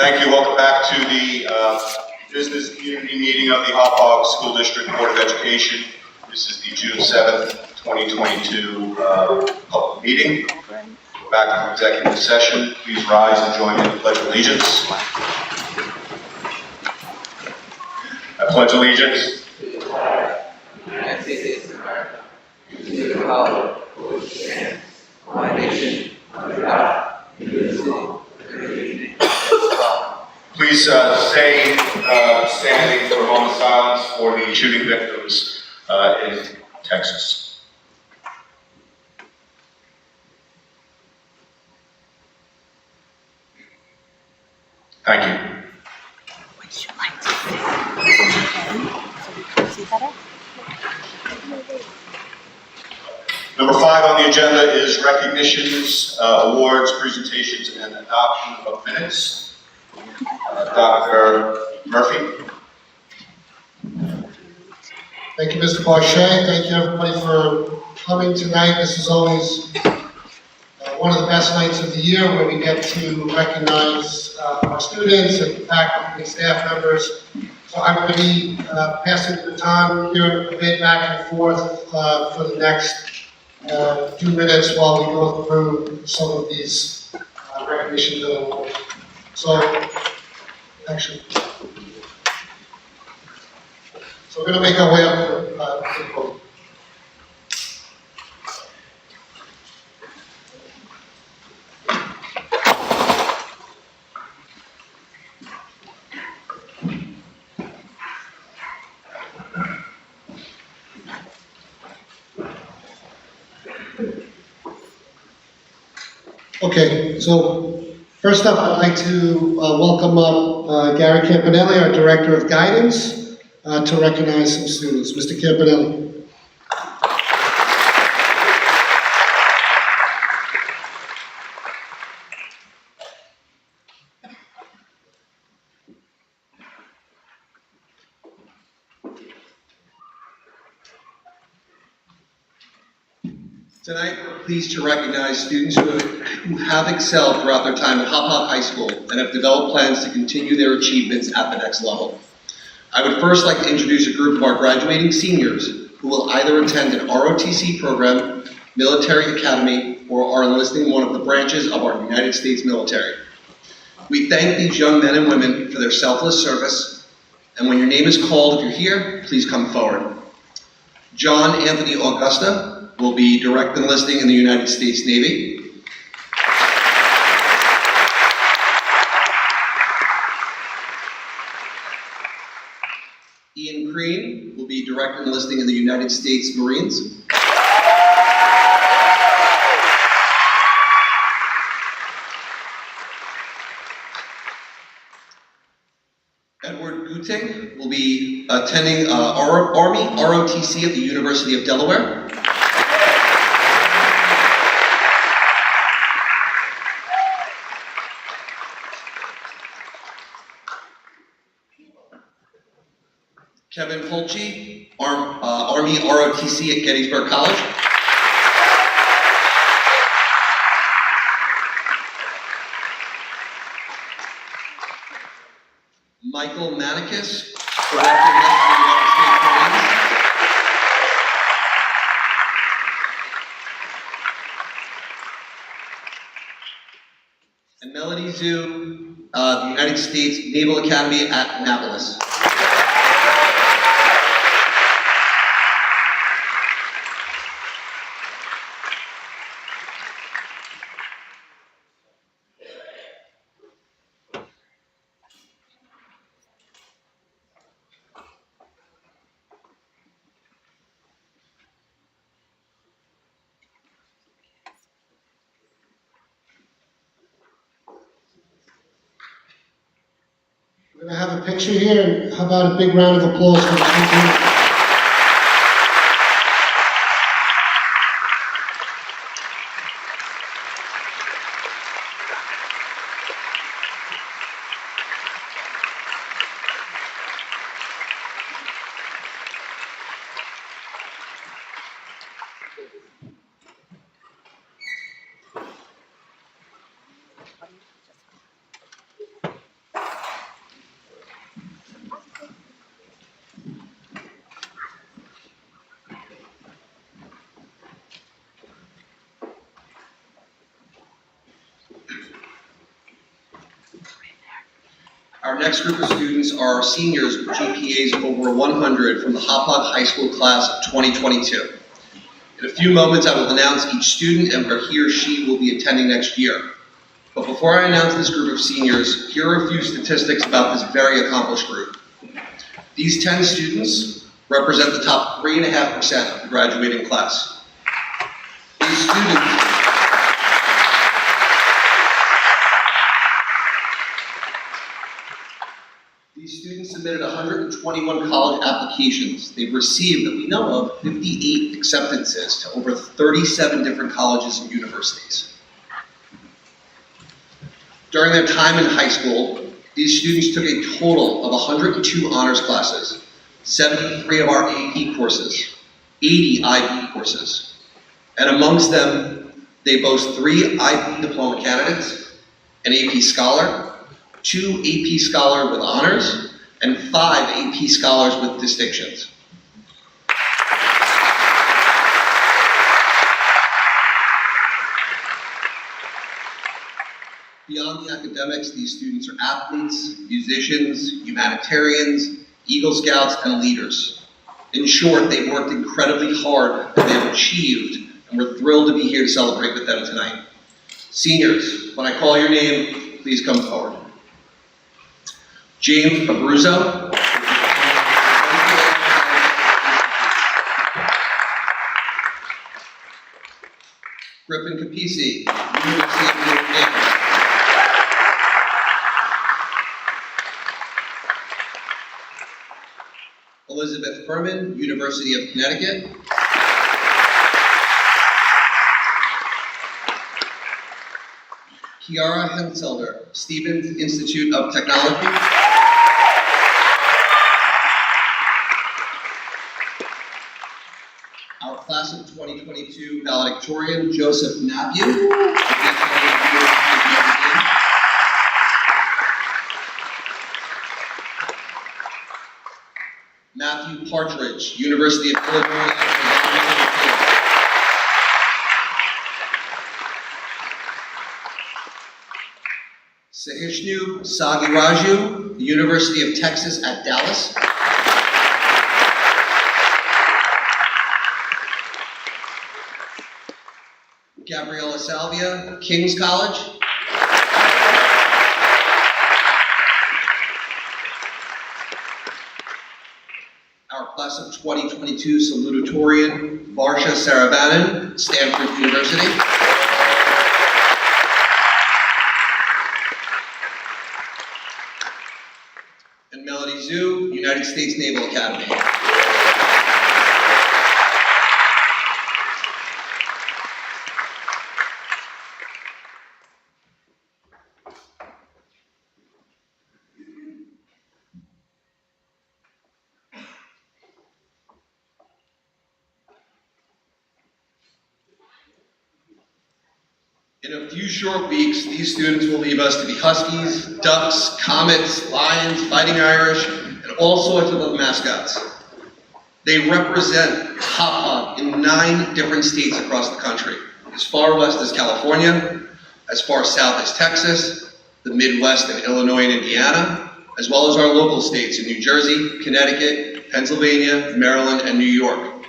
Thank you. Welcome back to the business community meeting of the Hauppauge School District Board of Education. This is the June 7th, 2022 public meeting. We're back from executive session. Please rise and join me in the Pledge of Allegiance. I pledge allegiance to the flag of the United States of America, and to the republic for which it stands, one nation, under God, indivisible, with liberty and justice for all. Please stay standing for a moment of silence for the shooting victims in Texas. Thank you. Would you like to sit so we can see better? Number 5 on the agenda is recognitions, awards, presentations, and adoption of minutes. Dr. Murphy. Thank you, Mr. Barchet. Thank you, everybody, for coming tonight. This is always one of the best nights of the year where we get to recognize our students and faculty and staff members. So I'm going to be passing the baton here a bit back and forth for the next few minutes while we go through some of these recognitions and awards. So, actually, we're going to make our way up to the podium. Okay, so first up, I'd like to welcome up Gary Campanelli, our Director of Guidance, to recognize some students. Mr. Campanelli. Tonight, we're pleased to recognize students who have excelled throughout their time at Hauppauge High School and have developed plans to continue their achievements at the next level. I would first like to introduce a group of our graduating seniors who will either attend an ROTC program, military academy, or are enlisting in one of the branches of our United States military. We thank these young men and women for their selfless service, and when your name is called, if you're here, please come forward. John Anthony Augusta will be direct enlisting in the United States Navy. Ian Crean will be direct enlisting in the United States Marines. Edward Guting will be attending Army ROTC at the University of Delaware. Kevin Polchi, Army ROTC at Gettysburg College. Michael Manicus, Director of the United States Marines. And Melody Zhu, the United States Naval Academy at Annapolis. We're going to have a picture here, and how about a big round of applause for the students? Our next group of students are our seniors with GPAs over 100 from the Hauppauge High School class of 2022. In a few moments, I will announce each student and where he or she will be attending next year. But before I announce this group of seniors, here are a few statistics about this very accomplished group. These 10 students represent the top 3.5% of the graduating class. These students submitted 121 college applications. They've received, that we know of, 58 acceptances to over 37 different colleges and universities. During their time in high school, these students took a total of 102 honors classes, 73 of our AP courses, 80 IB courses, and amongst them, they boast 3 IB diploma candidates, an AP scholar, 2 AP Scholar with honors, and 5 AP Scholars with distinctions. Beyond the academics, these students are athletes, musicians, humanitarians, Eagle Scouts, and leaders. In short, they've worked incredibly hard and they've achieved, and we're thrilled to be here to celebrate with them tonight. Seniors, when I call your name, please come forward. James Abruzzo. Griffin Capisi, University of Notre Dame. Elizabeth Furman, University of Connecticut. Kiara Henselder, Stevens Institute of Technology. Our class of 2022 valedictorian, Joseph Napiew. Matthew Partridge, University of Illinois. Sahishnu Sagiraju, the University of Texas at Dallas. Gabriela Salvia, King's College. Our class of 2022 salutatorian, Varsha Saravanan, Stanford University. And Melody Zhu, United States Naval Academy. In a few short weeks, these students will leave us to be Huskies, Ducks, Comets, Lions, Fighting Irish, and all sorts of other mascots. They represent Hauppauge in 9 different states across the country, as far west as California, as far south as Texas, the Midwest and Illinois and Indiana, as well as our local states in New Jersey, Connecticut, Pennsylvania, Maryland, and New York.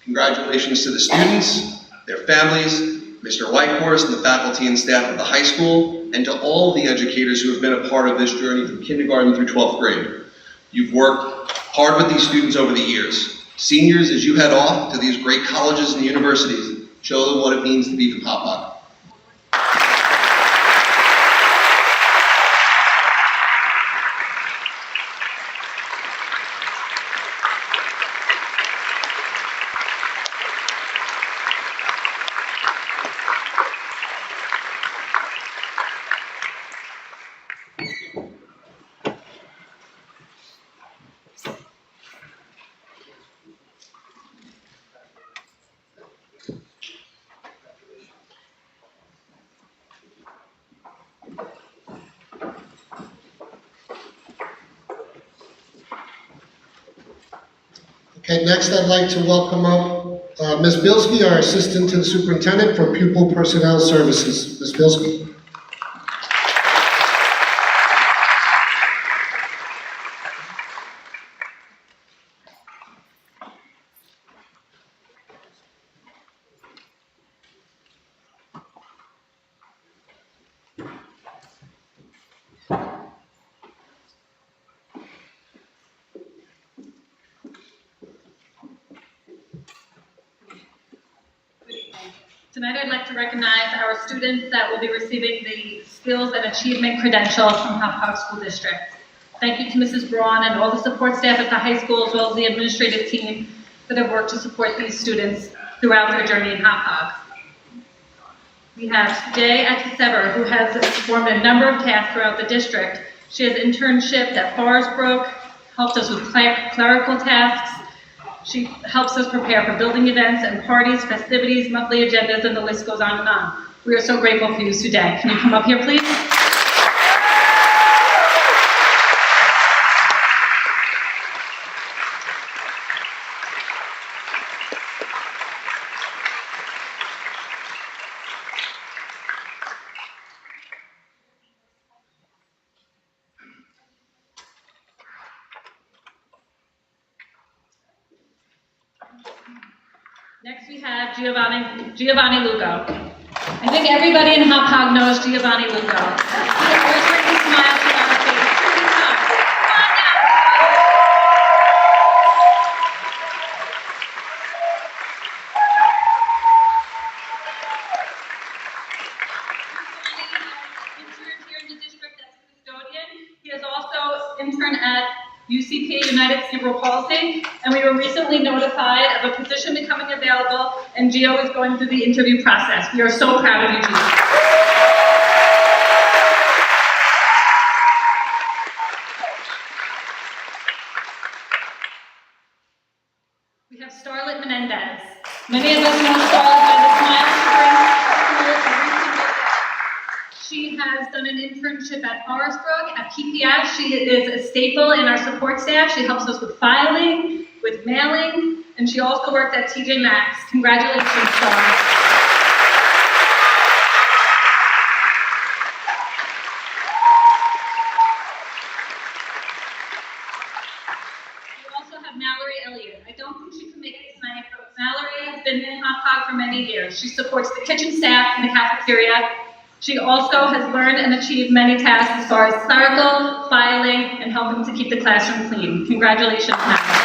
Congratulations to the students, their families, Mr. Whitehorse and the faculty and staff of the high school, and to all the educators who have been a part of this journey from kindergarten through 12th grade. You've worked hard with these students over the years. Seniors, as you head off to these great colleges and universities, show them what it means to be from Hauppauge. Okay, next I'd like to welcome up Ms. Bilski, our Assistant to the Superintendent for Pupil Personnel Services. Ms. Bilski. Tonight I'd like to recognize our students that will be receiving the Skills and Achievement Credential from Hauppauge School District. Thank you to Mrs. Braun and all the support staff at the high school as well as the administrative team that have worked to support these students throughout their journey in Hauppauge. We have Jay Akisever, who has performed a number of tasks throughout the district. She has internships at Forest Brook, helped us with clerical tasks. She helps us prepare for building events and parties, festivities, monthly agendas, and the list goes on and on. We are so grateful for you today. Can you come up here, please? Next we have Giovanni Lugo. I think everybody in Hauppauge knows Giovanni Lugo. He always brings a smile to our face. Please come. Come on down. Intern here in the district as custodian. He is also intern at UCP, United Cerebral Palsy, and we were recently notified of a position becoming available, and Gio is going through the interview process. We are so proud of you, Gio. We have Starlet Menendez. Many of us know Starlet by the smile she brings to every single day. She has done an internship at Forest Brook, at PPS. She is a staple in our support staff. She helps us with filing, with mailing, and she also worked at TJ Maxx. Congratulations, Star. We also have Mallory Elliott. I don't think she can make it tonight, but Mallory has been in Hauppauge for many years. She supports the kitchen staff and the cafeteria. She also has learned and achieved many tasks as far as clerical, filing, and helping to keep the classroom clean. Congratulations, Mallory.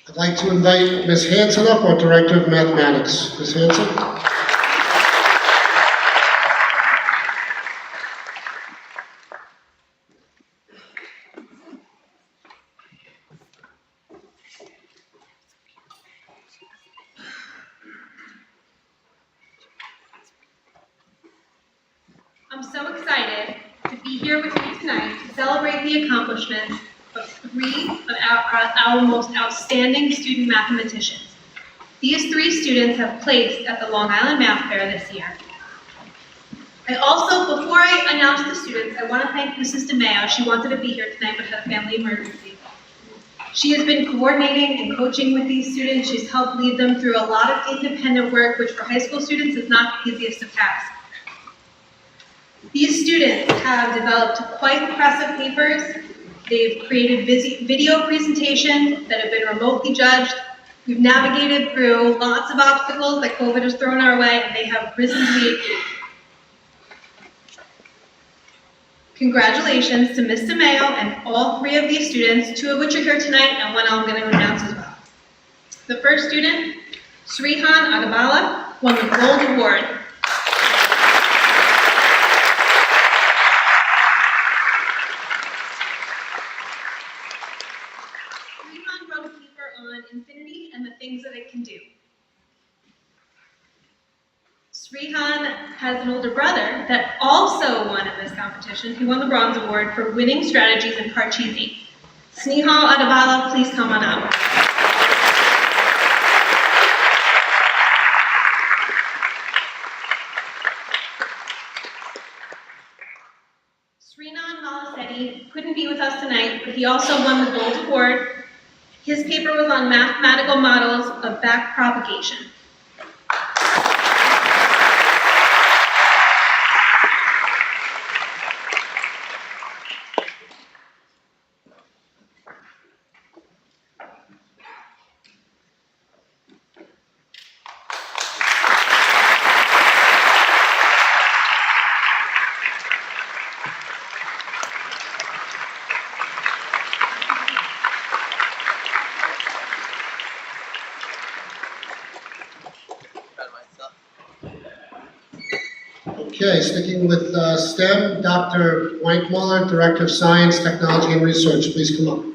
I'd like to invite Ms. Hanson up, our Director of Mathematics. Ms. Hanson? I'm so excited to be here with you tonight to celebrate the accomplishments of three of our most outstanding student mathematicians. These three students have placed at the Long Island Math Fair this year. Before I announce the students, I want to thank Mrs. DeMeo. She wanted to be here tonight but had a family emergency. She has been coordinating and coaching with these students. She's helped lead them through a lot of independent work, which for high school students is not the easiest of tasks. These students have developed quite impressive papers. They've created video presentations that have been remotely judged. We've navigated through lots of obstacles that COVID has thrown our way, and they have risen to the occasion. Congratulations to Ms. DeMeo and all three of these students, two of which are here tonight and one I'm going to announce as well. The first student, Srihan Agabala, won the Gold Award. Srihan wrote a paper on infinity and the things that it can do. Srihan has an older brother that also won in this competition. He won the Bronze Award for winning strategies in Parcheesi. Srihan Agabala, please come on He also won the Gold Award. His paper was on mathematical models of back propagation. Okay, sticking with STEM, Dr. Wankmuller, Director of Science, Technology, and Research, please come up.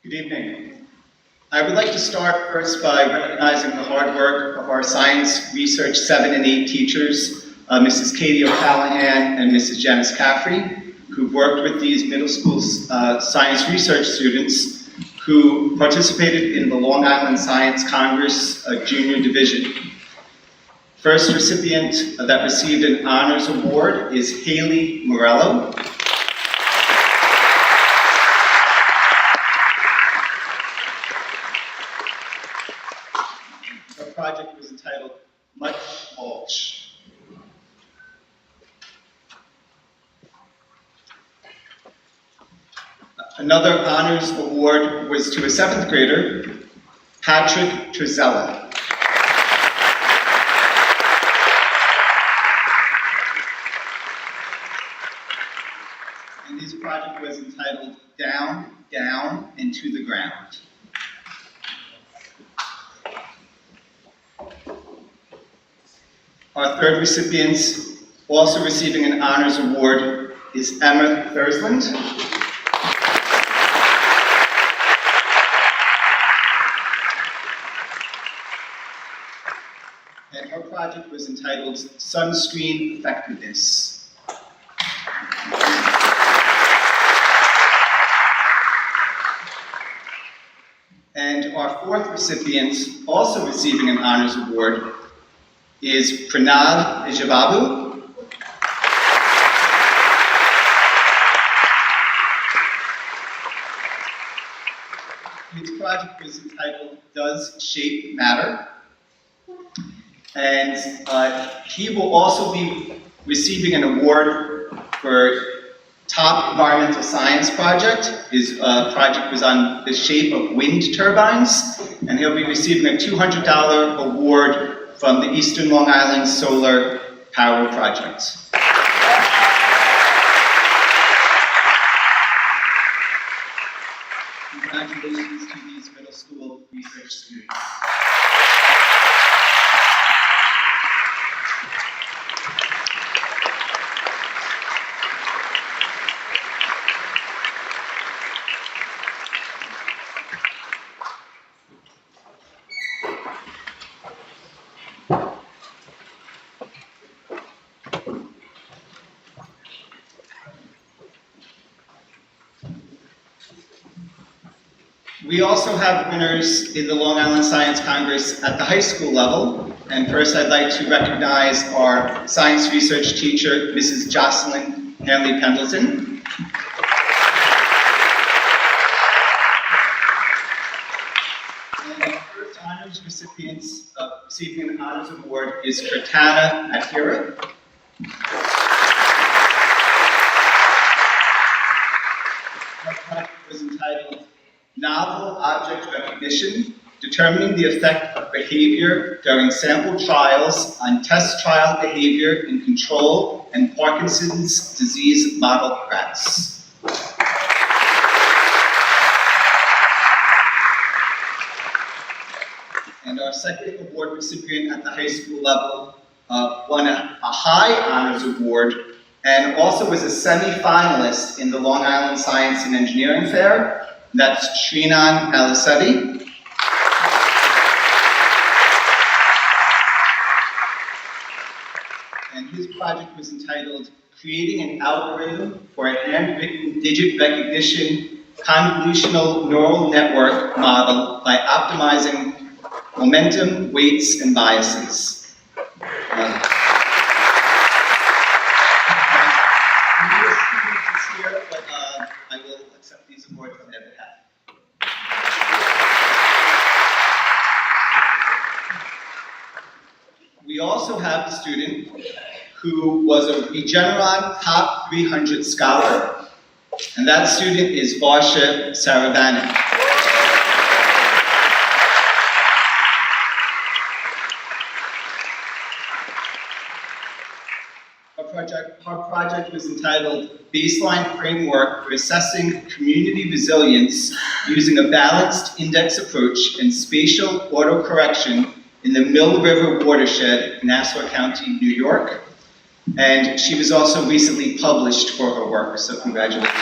Good evening. I would like to start first by recognizing the hard work of our Science Research 7 and 8 teachers, Mrs. Katie O'Callahan and Mrs. Janice Caffrey, who've worked with these middle school science research students who participated in the Long Island Science Congress Junior Division. First recipient that received an honors award is Haley Morello. Her project was entitled Much Mulch. Another honors award was to a 7th grader, Patrick Trezella. And his project was entitled Down, Down, and to the Ground. Our third recipient, also receiving an honors award, is Emma Thursland. And her project was entitled Sunscreen Effectiveness. And our fourth recipient, also receiving an honors award, is Pranav Ijababu. His project was entitled Does Shape Matter? And he will also be receiving an award for Top Environmental Science Project. His project was on the shape of wind turbines, and he'll be receiving a $200 award from the Eastern Long Island Solar Power Project. Congratulations to these middle school research students. We also have winners in the Long Island Science Congress at the high school level. And first I'd like to recognize our science research teacher, Mrs. Jocelyn Hanley Pendleton. And our first honors recipients receiving an honors award is Kirtana Athira. Our project was entitled Novel Object Recognition, Determining the Effect of Behavior During Sample Trials on Test Trial Behavior in Control and Parkinson's Disease Model Rats. And our second award recipient at the high school level won a high honors award and also was a semi-finalist in the Long Island Science and Engineering Fair. That's Srihan Agabala. project was entitled Creating an Algorithm for a Handwritten Digit Recognition Convolutional Neural Network Model by Optimizing Momentum, Weights, and Biases. Here, but I will accept these awards on their behalf. We also have a student who was a Regeneron Top 300 Scholar, and that student is Varsha Saravanan. Our project was entitled Baseline Framework for Assessing Community Resilience Using a Balanced Index Approach and Spatial Autocorrection in the Mill River Watershed, Nassau County, New York. And she was also recently published for her work, so congratulations.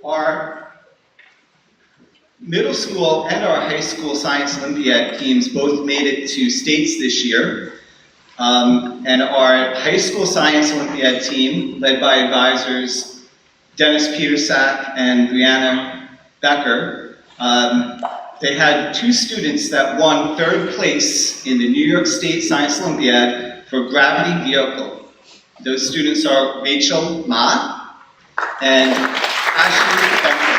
Our middle school and our high school Science Olympiad teams both made it to states this year. And our high school Science Olympiad team, led by advisors Dennis Petersack and Brianna Becker, they had two students that won third place in the New York State Science Olympiad for gravity vehicle. Those students are Rachel Ma and Ashley Becker.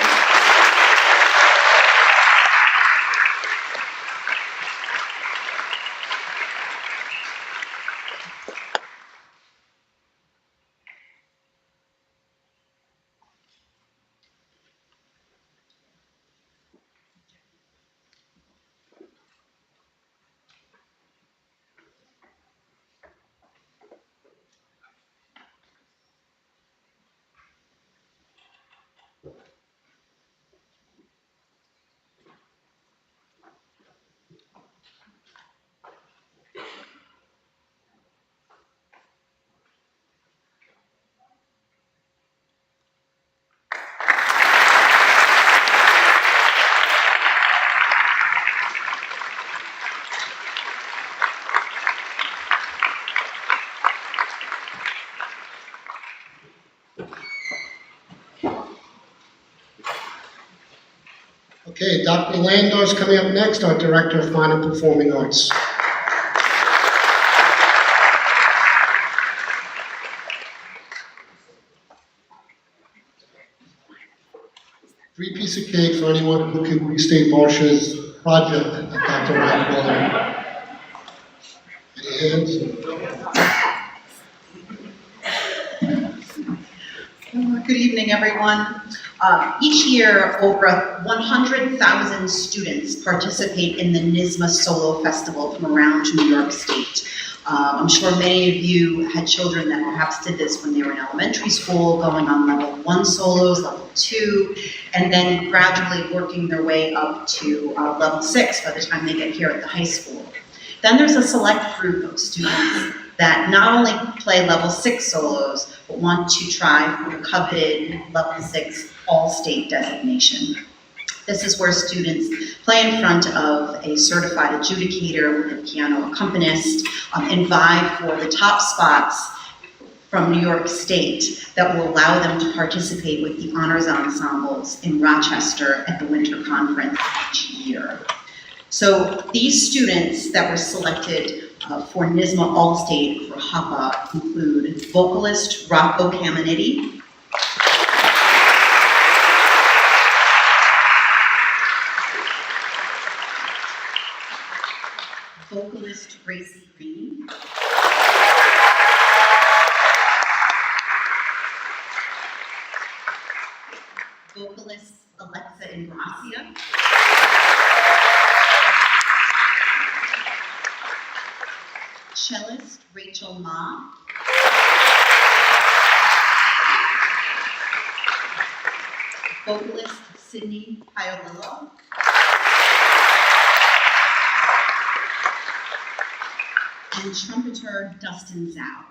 Okay, Dr. Landor is coming up next, our Director of Fine and Performing Arts. Free piece of cake for anyone who can restate Varsha's project at Dr. Agabala. Any hands? Good evening, everyone. Each year, over 100,000 students participate in the NYSSMA Solo Festival from around New York State. I'm sure many of you had children that perhaps did this when they were in elementary school, going on level 1 solos, level 2, and then gradually working their way up to level 6 by the time they get here at the high school. Then there's a select group of students that not only play level 6 solos, but want to try for the coveted level 6 all-state designation. This is where students play in front of a certified adjudicator with a piano accompanist and vie for the top spots from New York State that will allow them to participate with the honors ensembles in Rochester at the Winter Conference each year. So these students that were selected for NYSSMA All-State for Hauppauge include vocalist Rotc Campanelli, vocalist Rotc, vocalist Alexa Ingracia, cellist Rachel Ma, vocalist Sydney Piolillo, and trumpeter Dustin Zhao.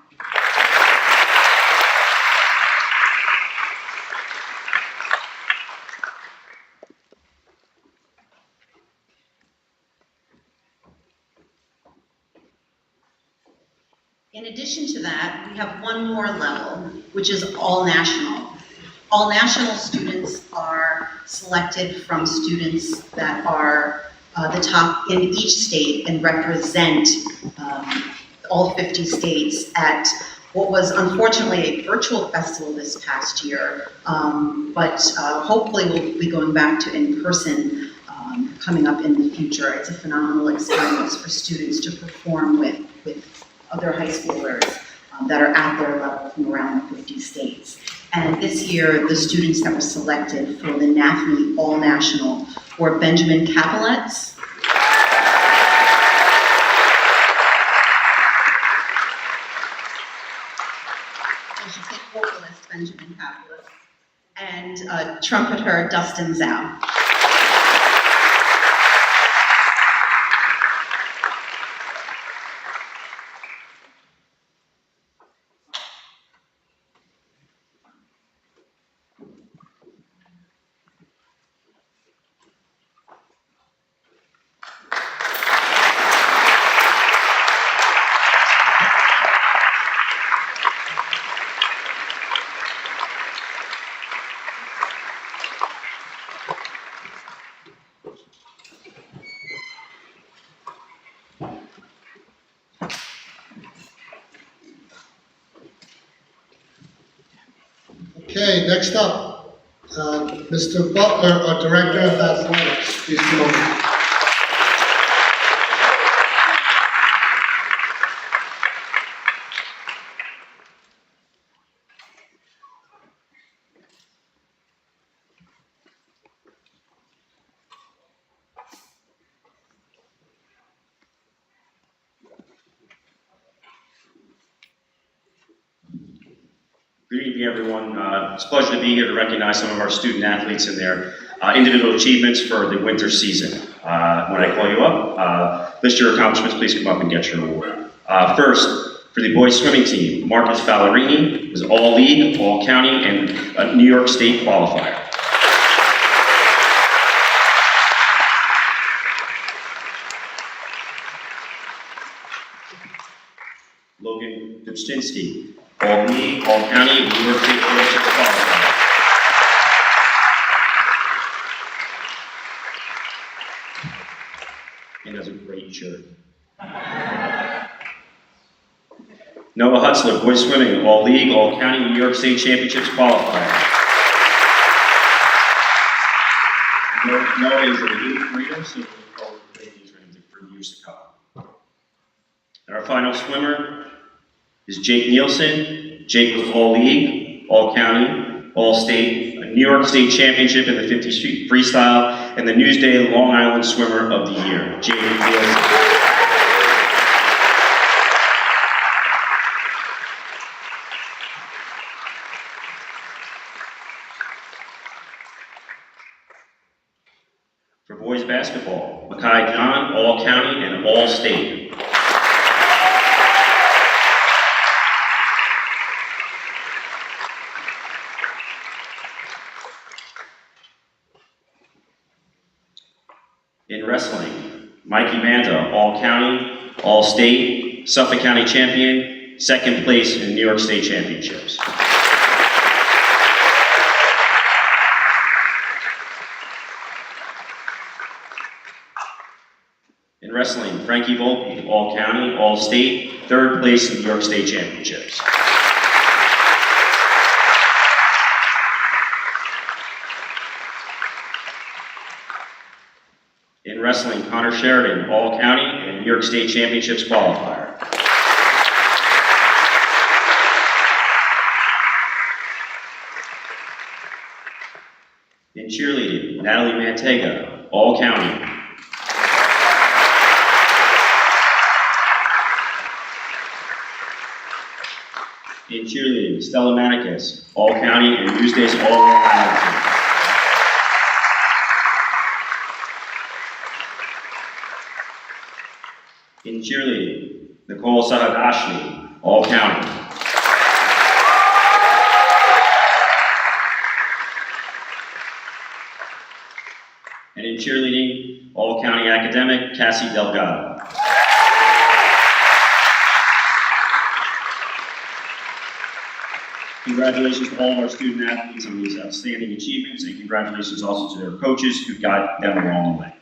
In addition to that, we have one more level, which is all national. All national students are selected from students that are the top in each state and represent all 50 states at what was unfortunately a virtual festival this past year, but hopefully we'll be going back to in-person coming up in the future. It's a phenomenal experience for students to perform with other high schoolers that are at their level from around the 50 states. And this year, the students that were selected for the NAFME All National were Benjamin Capelletz, I should say vocalist Benjamin Capelletz, and trumpeter Dustin Zhao. Okay, next up, Mr. Butler, our Director of Athletics. Please come over. Good evening, everyone. It's a pleasure to be here to recognize some of our student athletes and their individual achievements for the winter season. When I call you up, list your accomplishments, please come up and get your award. First, for the boys swimming team, Marcus Ballerini was all-league, all-county, and a New York State qualifier. Logan Dubstinski, all-league, all-county, New York State Championship qualifier. And has a great shirt. Noah Hutzler, boys swimming, all-league, all-county, New York State Championships qualifier. Noah is an 8th grader, so we look forward to playing these rings for years to come. And our final swimmer is Jake Nielsen. Jake was all-league, all-county, all-state, a New York State Championship in the 50 street freestyle, and the Newsday Long Island Swimmer of the Year. Jake Nielsen. For boys basketball, Makai John, all-county and all-state. In wrestling, Mikey Banta, all-county, all-state, Suffolk County champion, 2nd place in New York State Championships. In wrestling, Frankie Volpe, all-county, all-state, 3rd place in New York State Championships. In wrestling, Connor Sheridan, all-county and New York State Championships qualifier. In cheerleading, Natalie Mantega, All County. In cheerleading, Stella Manicus, All County and Newsday's All Around. In cheerleading, Nicole Sahadashli, All County. And in cheerleading, All County Academic, Cassie Delgado. Congratulations to all of our student athletes on these outstanding achievements, and congratulations also to their coaches who got them along the way.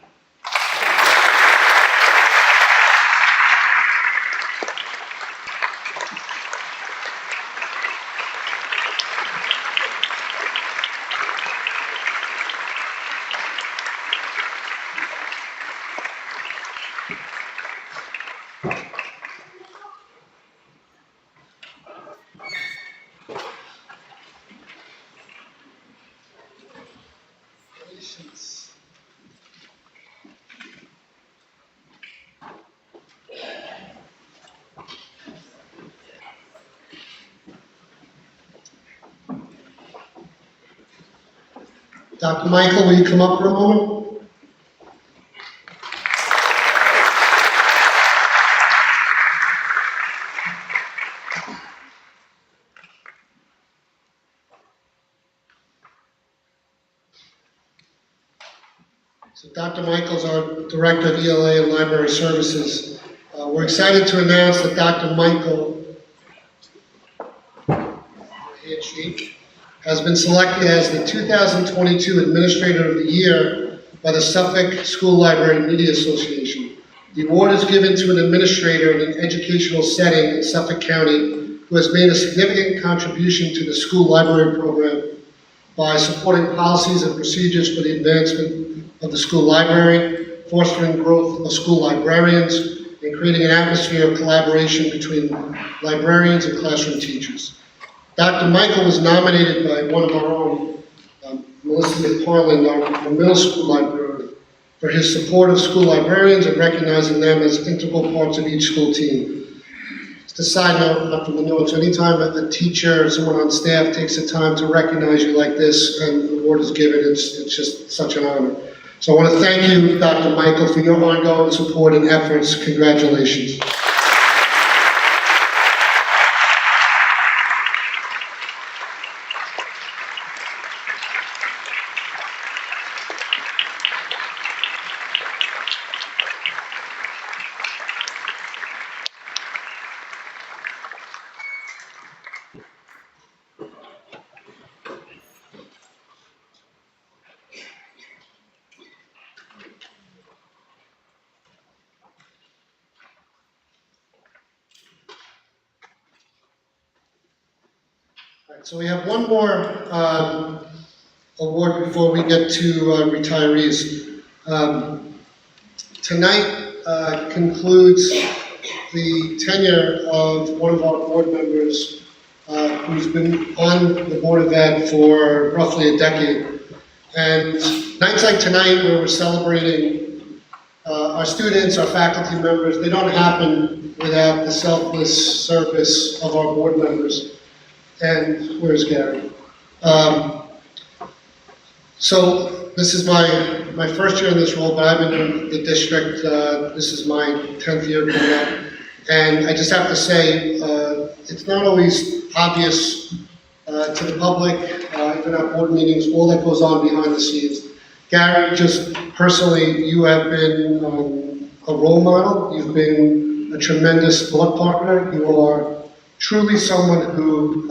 Dr. Michael, will you come up for a moment? So Dr. Michael's our Director of ELA and Library Services. We're excited to announce that Dr. Michael has been selected as the 2022 Administrator of the Year by the Suffolk School Library Media Association. The award is given to an administrator in an educational setting in Suffolk County who has made a significant contribution to the school library program by supporting policies and procedures for the advancement of the school library, fostering growth of school librarians, and creating an atmosphere of collaboration between librarians and classroom teachers. Dr. Michael was nominated by one of our own, Melissa McParland, our middle school librarian, for his support of school librarians and recognizing them as integral parts of each school team. Just a side note, not from the notes, anytime a teacher or someone on staff takes the time to recognize you like this and the award is given, it's just such an honor. So I want to thank you, Dr. Michael, for your ongoing support and efforts. Congratulations. So we have one more award before we get to retirees. Tonight concludes the tenure of one of our board members who's been on the Board of Ed for roughly a decade. And nights like tonight where we're celebrating our students, our faculty members, they don't happen without the selfless service of our board members. And where's Gary? So this is my first year in this role, but I've been in the district. This is my 10th year coming up. And I just have to say, it's not always obvious to the public, even at board meetings, all that goes on behind the scenes. Gary, just personally, you have been a role model. You've been a tremendous thought partner. You are truly someone who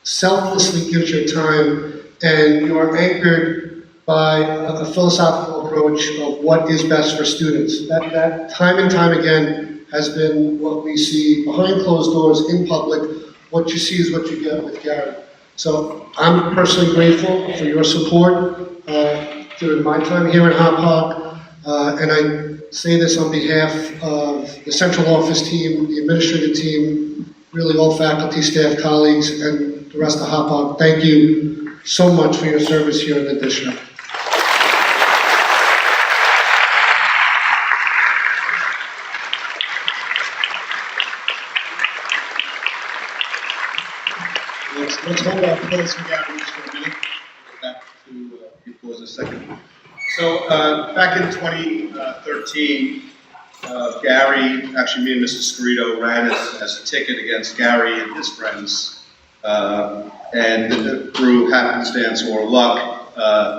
selflessly gives your time, and you are anchored by a philosophical approach of what is best for students. That time and time again has been what we see behind closed doors in public. What you see is what you get with Gary. So I'm personally grateful for your support during my time here at Hauppauge, and I say this on behalf of the central office team, the administrative team, really all faculty, staff, colleagues, and the rest of Hauppauge. Thank you so much for your service here in the district. Let's hold our applause for Gary just for a minute. Go back to before a second. So back in 2013, Gary, actually me and Mr. Scarito ran as a ticket against Gary and his friends. And through happenstance or luck,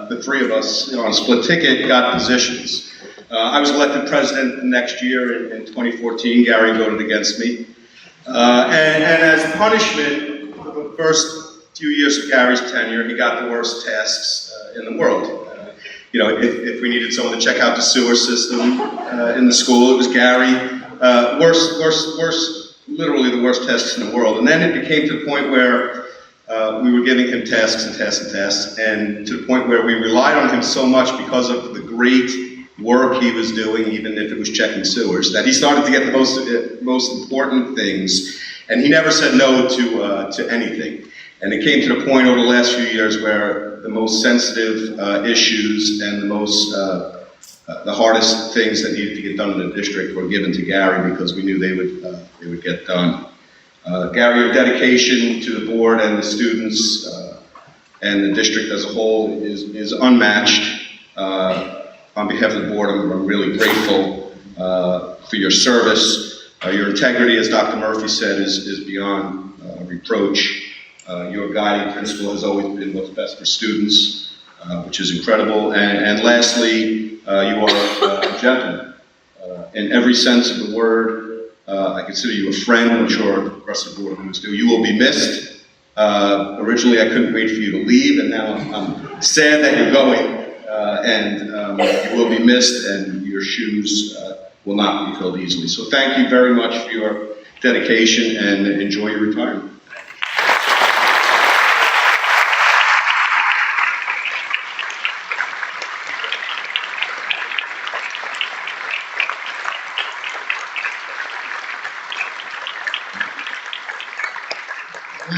the three of us on a split ticket got positions. I was elected president the next year in 2014. Gary voted against me. And as punishment, for the first few years of Gary's tenure, he got the worst tasks in the world. You know, if we needed someone to check out the sewer system in the school, it was Gary. Literally the worst tasks in the world. And then it became to the point where we were giving him tasks and tasks and tasks, and to the point where we relied on him so much because of the great work he was doing, even if it was checking sewers, that he started to get the most important things, and he never said no to anything. And it came to the point over the last few years where the most sensitive issues and the hardest things that needed to get done in the district were given to Gary because we knew they would get done. Gary, your dedication to the board and the students and the district as a whole is unmatched. On behalf of the board, I'm really grateful for your service. Your integrity, as Dr. Murphy said, is beyond reproach. Your guiding principle has always been what's best for students, which is incredible. And lastly, you are a gentleman. In every sense of the word, I consider you a friend. I'm sure the rest of the board members do. You will be missed. Originally, I couldn't wait for you to leave, and now I'm sad that you're going. You will be missed, and your shoes will not be filled easily. So thank you very much for your dedication, and enjoy your retirement.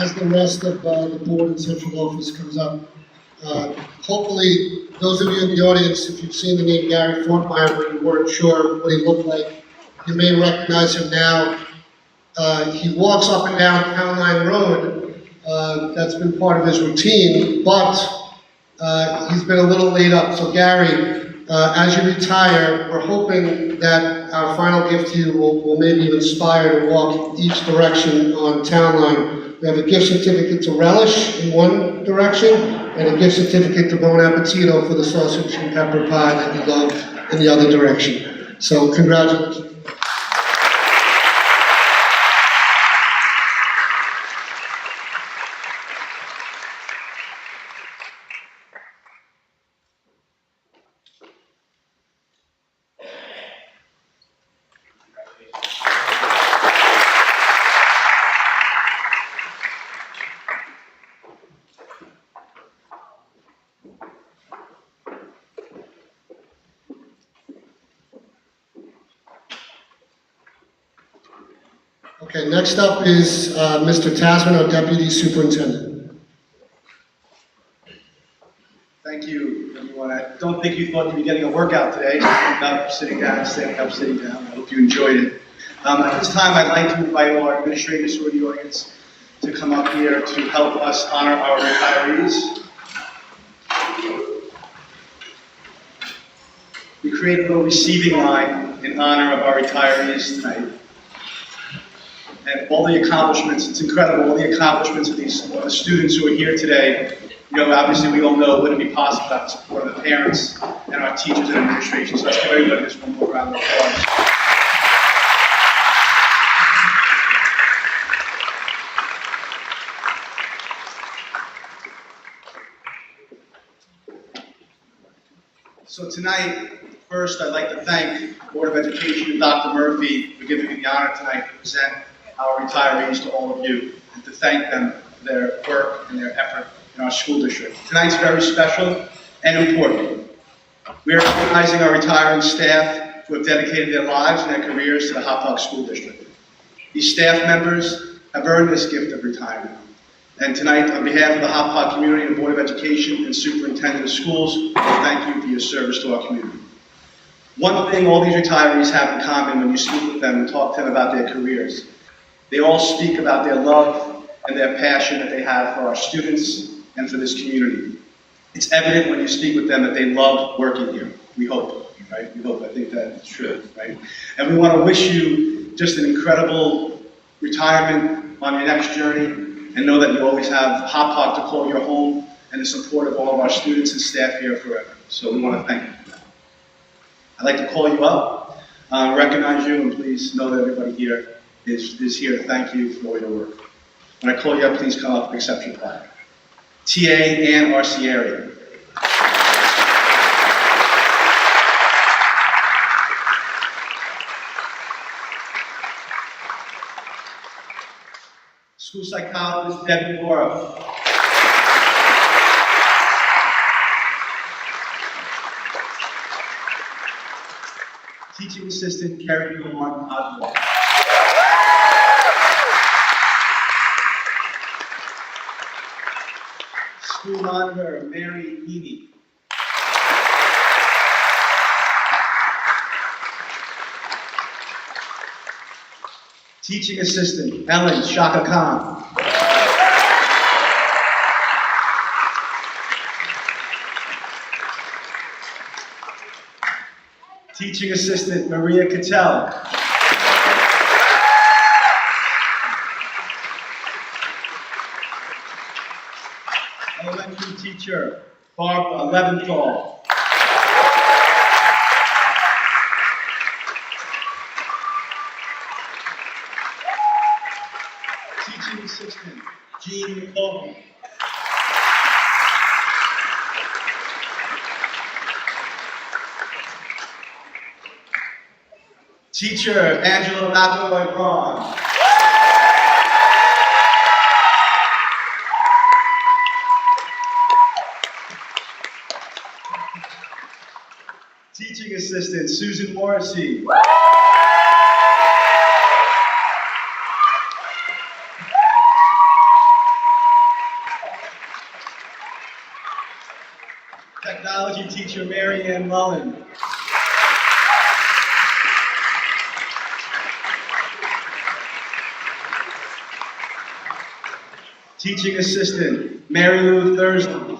As the rest of the board and central office comes up, hopefully, those of you in the audience, if you've seen the name Gary Fortmeyer, but you weren't sure what he looked like, you may recognize him now. He walks up and down Town Line Road. That's been part of his routine, but he's been a little laid up. So Gary, as you retire, we're hoping that our final gift to you will maybe even inspire to walk each direction on Town Line. We have a gift certificate to Relish in one direction, and a gift certificate to Bon Appetito for the sausage and pepper pie that you love in the other direction. So congratulations. Okay, next up is Mr. Tasman, our Deputy Superintendent. Thank you, everyone. I don't think you thought you'd be getting a workout today. Not sitting down, standing up, sitting down. I hope you enjoyed it. At this time, I'd like to invite our administrators who are in the audience to come up here to help us honor our retirees. We created a receiving line in honor of our retirees tonight. And all the accomplishments, it's incredible, all the accomplishments of these students who are here today. You know, obviously we all know it wouldn't be possible without the support of the parents and our teachers and administration. So let's give everybody this one more round of applause. So tonight, first I'd like to thank the Board of Education and Dr. Murphy for giving me the honor tonight to present our retirees to all of you, and to thank them for their work and their effort in our school district. Tonight's very special and important. We are recognizing our retiring staff who have dedicated their lives and their careers to the Hauppauge School District. These staff members have earned this gift of retirement. And tonight, on behalf of the Hauppauge community and Board of Education and Superintendent of Schools, thank you for your service to our community. One thing all these retirees have in common when you speak with them and talk to them about their careers, they all speak about their love and their passion that they have for our students and for this community. It's evident when you speak with them that they love working here. We hope, right? We hope. I think that's true, right? And we want to wish you just an incredible retirement on your next journey, and know that you always have Hauppauge to call your home and the support of all of our students and staff here forever. So we want to thank you for that. I'd like to call you up, recognize you, and please know that everybody here is here to thank you for all your work. When I call you up, please come up and accept your plaque. TA Ann Arcieri. School psychologist Debbie Laura. Teaching assistant Kerry Martin Oswald. School monitor Mary Heaney. Teaching assistant Ellen Shaka Khan. Teaching assistant Maria Cattell. Elementary teacher Barbara Leventhal. Teaching assistant Jean McCollum. Teacher Angela McElroy-Braun. Teaching assistant Susan Morrissey. Technology teacher Mary Ann Mullen. Teaching assistant Mary Lou Thurston.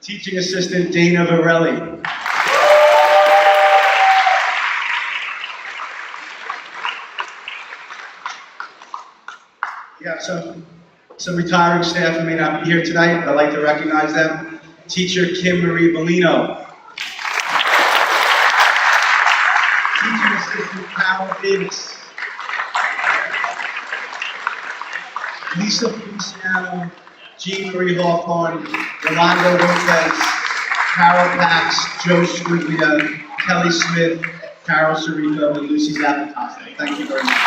Teaching assistant Dana Varelli. We have some retiring staff who may not be here tonight. I'd like to recognize them. Teacher Kim Marie Bellino. Teaching assistant Carol Davis. Lisa Feliciano, Jean Marie Hawthorne, Rolando Lopez, Carol Pax, Joe Squiglia, Kelly Smith, Carol Cerrico, and Lucy Zapatasta. Thank you very much.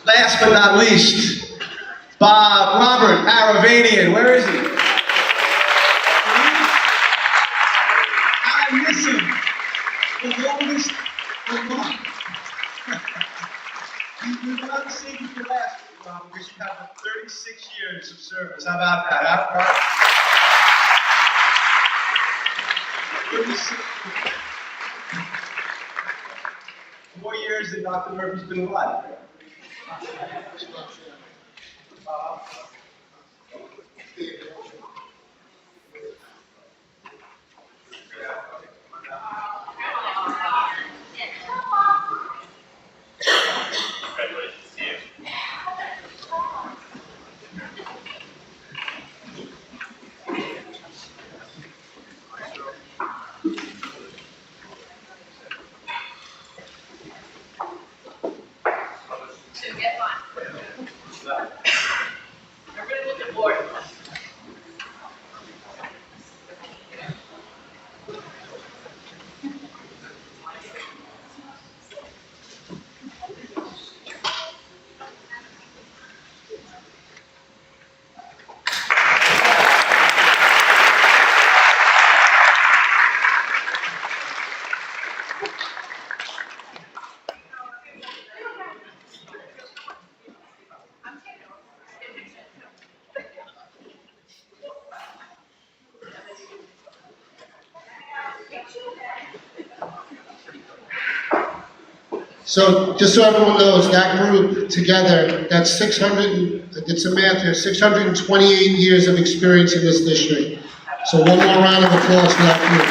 Last but not least, Bob Robert Aravanian. Where is he? I miss him. The longest. We want to save you for last week, Bob, because you have 36 years of service. How about that? Huh? 36. years that Dr. Murphy's been alive. So just so everyone knows, that group together, that's 600, I did some math here, 628 years of experience in this district. So one more round of applause for that group.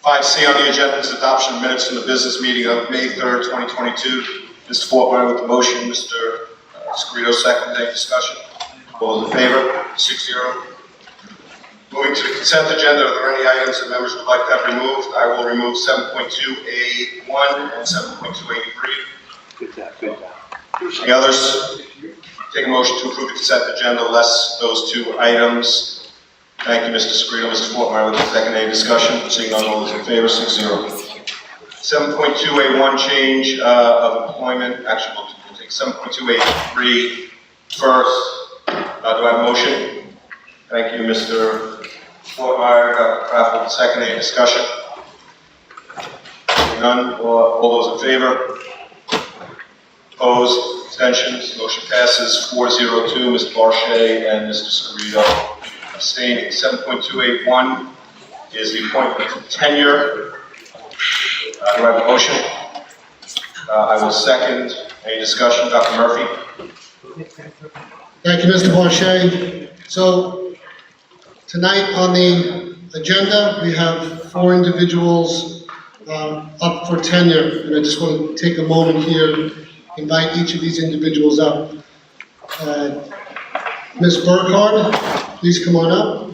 Five C on the agenda is adoption of minutes from the business meeting of May 3rd, 2022. Mr. Fortmeyer with the motion, Mr. Scarito second. Any discussion? All those in favor? 6-0. Moving to the consent agenda, are there any items that members would like to have removed? I will remove 7.2A1 and 7.2A3. Any others? Take a motion to approve the consent agenda, less those two items. Thank you, Mr. Scarito. Mr. Fortmeyer with the second. Any discussion? Seeing none, all those in favor, 6-0. 7.2A1 change of employment. Actually, we'll take 7.2A3 first. Do I have a motion? Thank you, Mr. Fortmeyer. Dr. Kraft with the second. Any discussion? Seeing none, all those in favor? Opposed? Abstentions? Motion passes 4-0-2. Mr. Barchet and Mr. Scarito abstaining. 7.281 is the appointment to tenure. Do I have a motion? I will second. Any discussion? Dr. Murphy? Thank you, Mr. Barchet. So tonight on the agenda, we have 4 individuals up for tenure, and I just want to take a moment here to invite each of these individuals up. Ms. Burkhardt, please come on up.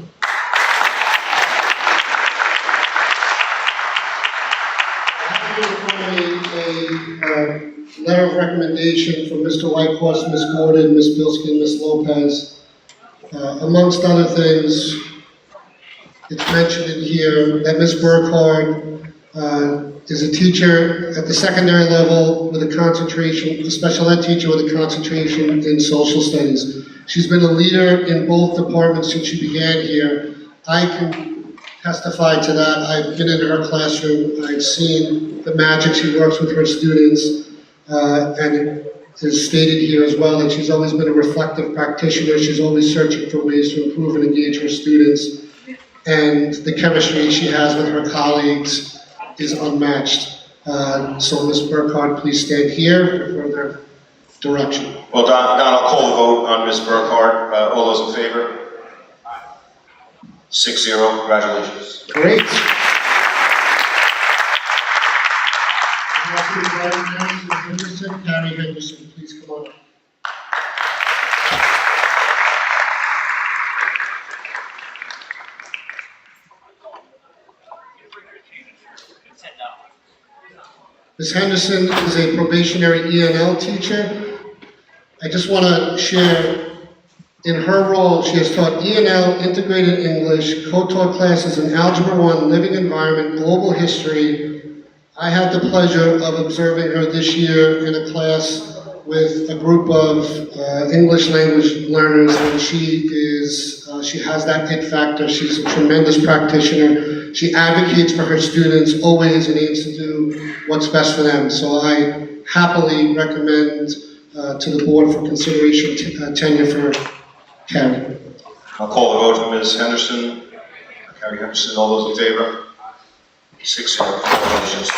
A letter of recommendation from Mr. Whitehorse, Ms. Gordon, Ms. Bilski, and Ms. Lopez. Amongst other things, it's mentioned in here that Ms. Burkhardt is a teacher at the secondary level with a concentration, a special ed teacher with a concentration in social studies. She's been a leader in both departments since she began here. I can testify to that. I've been in her classroom. I've seen the magic she works with her students. And it is stated here as well that she's always been a reflective practitioner. She's always searching for ways to improve and engage her students. And the chemistry she has with her colleagues is unmatched. So Ms. Burkhardt, please stand here for further direction. Well, Don, I'll call the vote on Ms. Burkhardt. All those in favor? 6-0. Congratulations. Great. Carrie Henderson, please come on up. Ms. Henderson is a probationary ENL teacher. I just want to share, in her role, she has taught ENL, Integrated English, co-taught classes in Algebra 1, Living Environment, Global History. I had the pleasure of observing her this year in a class with a group of English language learners, and she has that it factor. She's a tremendous practitioner. She advocates for her students always and aims to do what's best for them. So I happily recommend to the board for consideration tenure for Carrie. I'll call the vote for Ms. Henderson. Carrie Henderson, all those in favor? 6-0. Congratulations.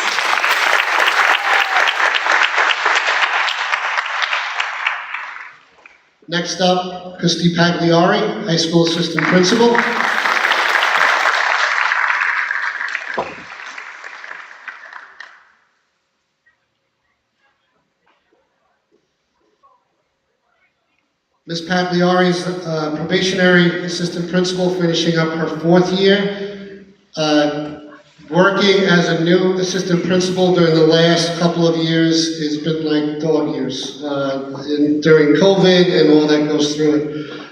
Next up, Christy Pagliari, high school assistant principal. Ms. Pagliari is probationary assistant principal, finishing up her 4th year. Working as a new assistant principal during the last couple of years has been like dog years. During COVID and all that goes through it.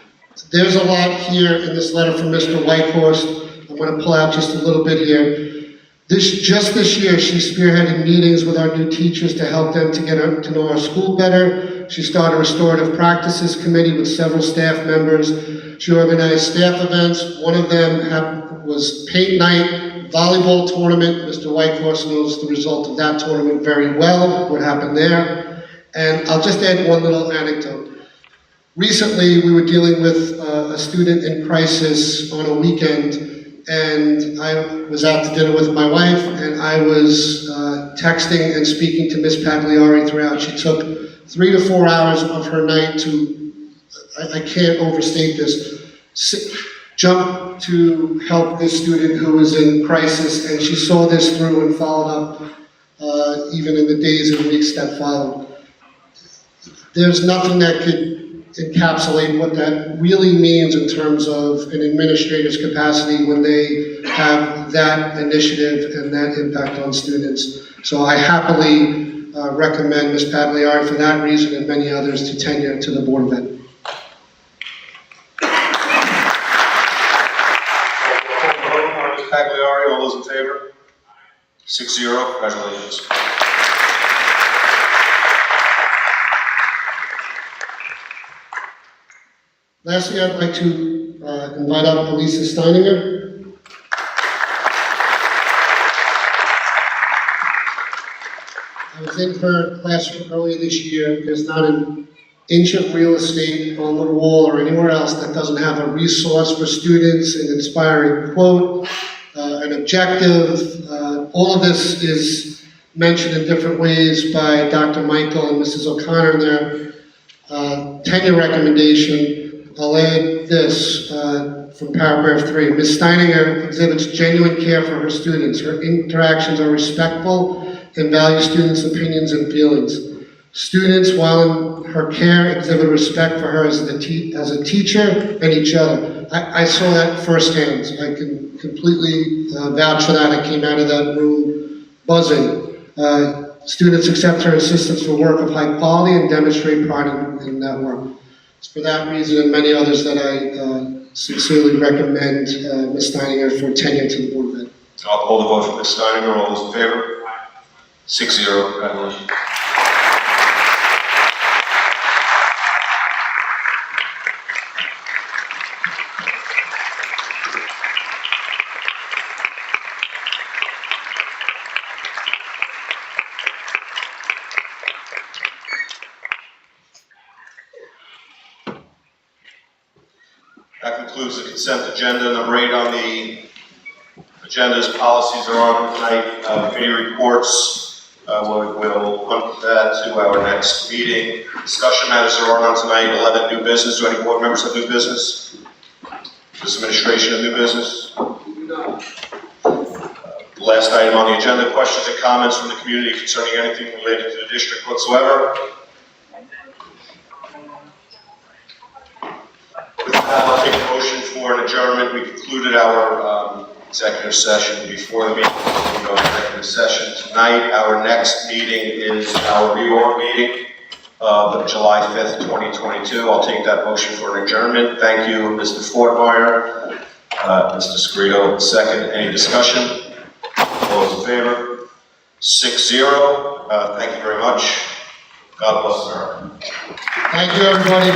There's a lot here in this letter from Mr. Whitehorse. I'm going to pull out just a little bit here. Just this year, she spearheaded meetings with our new teachers to help them to get to know our school better. She started a restorative practices committee with several staff members. She organized staff events. One of them was paint night, volleyball tournament. Mr. Whitehorse knows the result of that tournament very well, what happened there. And I'll just add one little anecdote. Recently, we were dealing with a student in crisis on a weekend, and I was out to dinner with my wife, and I was texting and speaking to Ms. Pagliari throughout. She took 3 to 4 hours of her night to, I can't overstate this, jump to help this student who was in crisis, and she saw this through and followed up even in the days and weeks that followed. There's nothing that could encapsulate what that really means in terms of an administrator's capacity when they have that initiative and that impact on students. So I happily recommend Ms. Pagliari for that reason and many others to tenure to the Board of Ed. Ms. Pagliari, all those in favor? 6-0. Congratulations. Lastly, I'd like to invite up Elisa Steininger. I was in her classroom earlier this year. There's not an inch of real estate on the wall or anywhere else that doesn't have a resource for students, an inspiring quote, an objective. All of this is mentioned in different ways by Dr. Michael and Mrs. O'Connor in their tenure recommendation. I'll add this from paragraph 3. Ms. Steininger exhibits genuine care for her students. Her interactions are respectful and value students' opinions and feelings. Students, while in her care, exhibit respect for her as a teacher and each other. I saw that firsthand. I can completely vouch for that. I came out of that room buzzing. Students accept her assistance for work of high quality and demonstrate pride in that work. It's for that reason and many others that I sincerely recommend Ms. Steininger for tenure to the Board of Ed. I'll call the vote for Ms. Steininger. All those in favor? 6-0. Congratulations. That concludes the consent agenda. Number 8 on the agenda's policies are on tonight. Committee reports. We'll put that to our next meeting. Discussion matters are on tonight. 11 new business. Do any board members have new business? This administration have new business? Last item on the agenda, questions and comments from the community concerning anything related to the district whatsoever. With that, I'll take a motion for an adjournment. We concluded our executive session before the meeting. We go to executive session tonight. Our next meeting is our reorg meeting of July 5th, 2022. I'll take that motion for an adjournment. Thank you, Mr. Fortmeyer. Mr. Scrito, second. Any discussion? All those in favor? 6-0. Thank you very much. God bless America. Thank you, everybody.